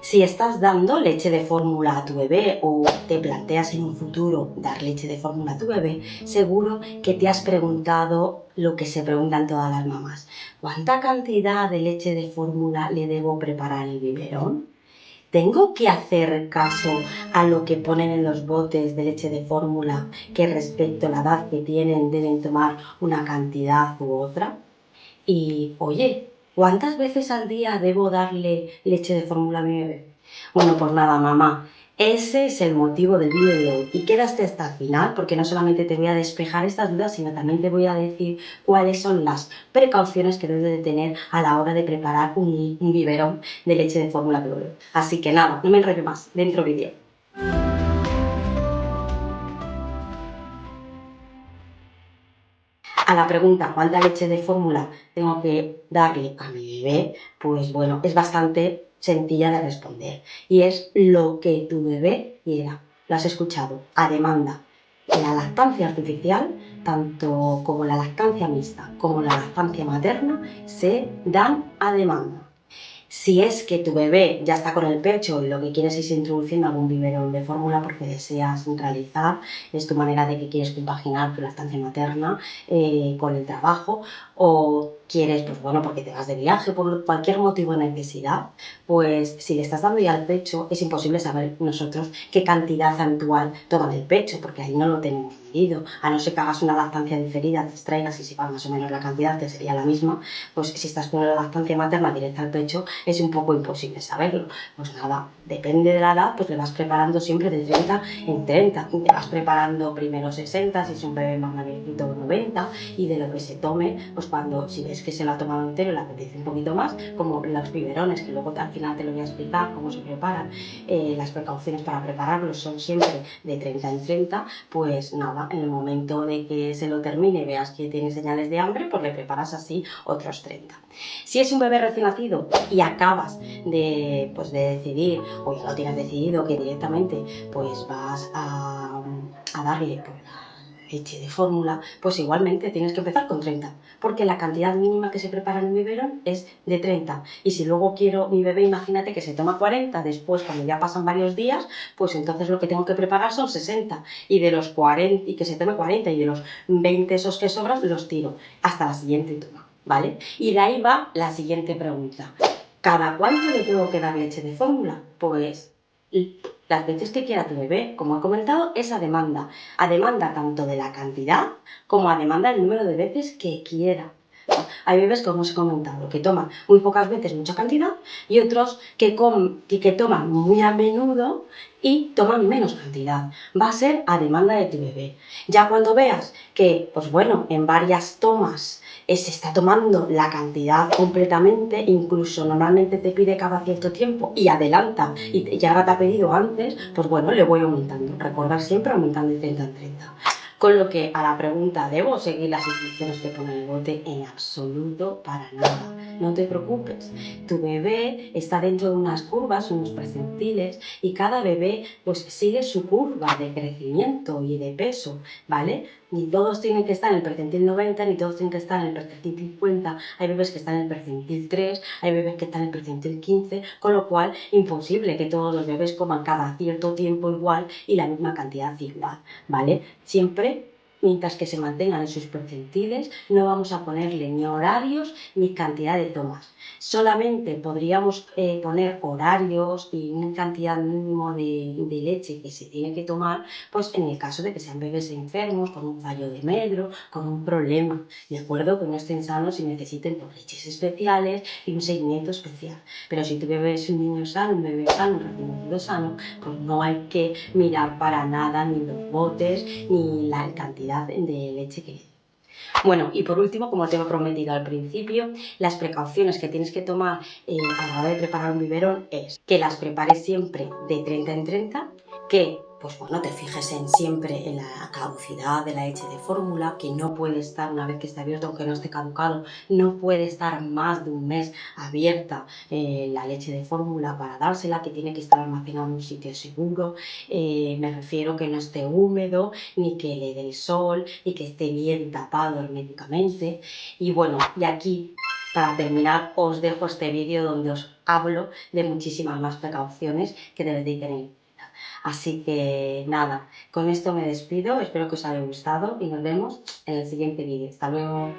Si estás dando leche de fórmula a tu bebé o te planteas en un futuro dar leche de fórmula a tu bebé, seguro que te has preguntado lo que se preguntan todas las mamás. ¿Cuánta cantidad de leche de fórmula le debo preparar al biberón? ¿Tengo que hacer caso a lo que ponen en los botes de leche de fórmula que respecto a la edad que tienen deben tomar una cantidad u otra? Y, oye, ¿cuántas veces al día debo darle leche de fórmula a mi bebé? Bueno, pues nada, mamá, ese es el motivo del vídeo de hoy. Y quédate hasta el final, porque no solamente te voy a despejar estas dudas, sino también te voy a decir cuáles son las precauciones que debes de tener a la hora de preparar un biberón de leche de fórmula de bebé. Así que nada, no me enrollo más, dentro vídeo. A la pregunta ¿cuánta leche de fórmula tengo que darle a mi bebé? Pues bueno, es bastante sencilla de responder y es lo que tu bebé quiera. Lo has escuchado, a demanda. La lactancia artificial, tanto como la lactancia mixta como la lactancia materna, se dan a demanda. Si es que tu bebé ya está con el pecho y lo que quieres es introduciendo algún biberón de fórmula porque deseas realizar, es tu manera de que quieres compaginar tu lactancia materna con el trabajo, o quieres, pues bueno, porque te vas de viaje, por cualquier motivo de necesidad, pues si le estás dando ya al pecho, es imposible saber nosotros qué cantidad actual toma el pecho, porque ahí no lo tenemos medido. A no ser que hagas una lactancia diferida, te extraigas y sepas más o menos la cantidad, que sería la misma, pues si estás con la lactancia materna directa al pecho, es un poco imposible saberlo. Pues nada, depende de la edad, pues le vas preparando siempre de 30 en 30. Te vas preparando primero 60, si es un bebé más mayorcito 90, y de lo que se tome, pues cuando, si ves que se lo ha tomado entero y le apetece un poquito más, como los biberones, que luego al final te lo voy a explicar cómo se preparan, las precauciones para prepararlos son siempre de 30 en 30, pues nada, en el momento de que se lo termine y veas que tiene señales de hambre, pues le preparas así otros 30. Si es un bebé recién nacido y acabas de decidir, o ya lo tienes decidido, que directamente pues vas a darle pues, leche de fórmula, pues igualmente tienes que empezar con 30, porque la cantidad mínima que se prepara en un biberón es de 30. Y si luego quiero mi bebé, imagínate que se toma 40, después cuando ya pasan varios días, pues entonces lo que tengo que preparar son 60, y de los 40, y que se tome 40, y de los 20 esos que sobran, los tiro hasta la siguiente toma, ¿vale? Y de ahí va la siguiente pregunta. ¿Cada cuánto le tengo que dar leche de fórmula? Pues las veces que quiera tu bebé, como he comentado, es a demanda tanto de la cantidad como a demanda del número de veces que quiera. Hay bebés, como os he comentado, que toman muy pocas veces mucha cantidad y otros que toman muy a menudo y toman menos cantidad. Va a ser a demanda de tu bebé. Ya cuando veas que, pues bueno, en varias tomas se está tomando la cantidad completamente, incluso normalmente te pide cada cierto tiempo y adelanta y ya te ha pedido antes, pues bueno, le voy aumentando. Recordar siempre aumentando de 30 en 30. Con lo que a la pregunta, ¿debo seguir las instrucciones que pone el bote? En absoluto, para nada. No te preocupes. Tu bebé está dentro de unas curvas, unos percentiles, y cada bebé pues sigue su curva de crecimiento y de peso, ¿vale? Ni todos tienen que estar en el percentil 90, ni todos tienen que estar en el percentil 50. Hay bebés que están en el percentil 3, hay bebés que están en el percentil 15, con lo cual imposible que todos los bebés coman cada cierto tiempo igual y la misma cantidad igual, ¿vale? Siempre, mientras que se mantengan en sus percentiles, no vamos a ponerle ni horarios ni cantidad de tomas. Solamente podríamos poner horarios y una cantidad mínima de leche que se tiene que tomar, pues en el caso de que sean bebés enfermos, con un fallo de medro, con un problema, de acuerdo, que no estén sanos y necesiten pues, leches especiales y un seguimiento especial. Pero si tu bebé es un niño sano, un bebé sano, un recién nacido sano, pues no hay que mirar para nada ni los botes ni la cantidad de leche que le. Bueno, y por último, como te he prometido al principio, las precauciones que tienes que tomar a la hora de preparar un biberón es que las prepares siempre de 30 en 30, que pues bueno, te fijes siempre en la caducidad de la leche de fórmula, que no puede estar, una vez que esté abierto, aunque no esté caducado, no puede estar más de un mes abierta la leche de fórmula para dársela, que tiene que estar almacenada en un sitio seguro, me refiero que no esté húmedo, ni que le dé el sol y que esté bien tapado herméticamente. Y bueno, y aquí Para terminar, os dejo este vídeo donde os hablo de muchísimas más precauciones que debéis tener. Así que nada, con esto me despido, espero que os haya gustado y nos vemos en el siguiente vídeo. Hasta luego.